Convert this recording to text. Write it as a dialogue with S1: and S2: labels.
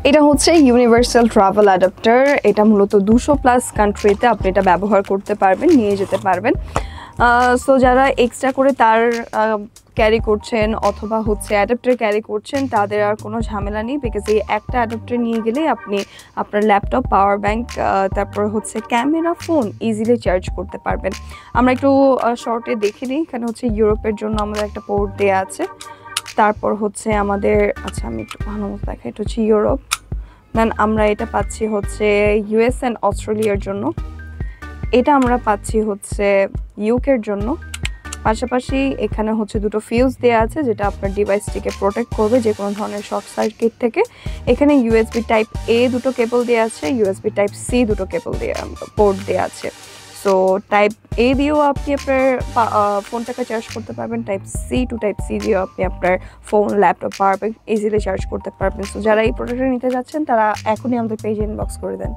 S1: এটা হচ্ছে universal travel adapter. এটা মূলত 200+ কান্ট্রিতে আপনি এটা ব্যবহার করতে পারবেন, নিয়ে যেতে পারবেন। সো যারা এক্সট্রা করে তার ক্যারি করছেন অথবা হচ্ছে অ্যাডাপ্টার ক্যারি করছেন, তাদের আর কোনো ঝামেলা নেই, বিকজ এই একটা অ্যাডাপ্টার নিয়ে গেলে আপনি আপনার ল্যাপটপ, পাওয়ার ব্যাংক, তারপর হচ্ছে ক্যামেরা, ফোন ইজিলি চার্জ করতে পারবেন। আমরা একটু শর্টে দেখে নিই। এখানে হচ্ছে ইউরোপের জন্য আমাদের একটা পোর্ট দেওয়া আছে, তারপর হচ্ছে আমাদের, আচ্ছা আমি একটু ভালো মতো দেখাই, এটা হচ্ছে ইউরোপ। দেন আমরা এটা পাচ্ছি হচ্ছে ইউএস অ্যান্ড অস্ট্রেলিয়ার জন্য, এটা আমরা পাচ্ছি হচ্ছে ইউকের জন্য। পাশাপাশি এখানে হচ্ছে দুটো ফিউজ দেওয়া আছে, যেটা আপনার ডিভাইসটিকে প্রোটেক্ট করবে যে কোনো ধরনের শর্ট সার্কিট থেকে। এখানে ইউএসবি টাইপ এ দুটো কেবল দেওয়া আছে, ইউএসবি টাইপ সি দুটো কেবল দেওয়া, পোর্ট দেওয়া আছে। সো টাইপ এ দিয়েও আপনি আপনার ফোনটাকে চার্জ করতে পারবেন, type C to type C দিয়েও আপনি আপনার ফোন, laptop, power bank easily charge করতে পারবেন। সো যারা এই প্রোডাক্টটা নিতে যাচ্ছেন তারা এখনই আমাদের পেজে ইনবক্স করে দেন।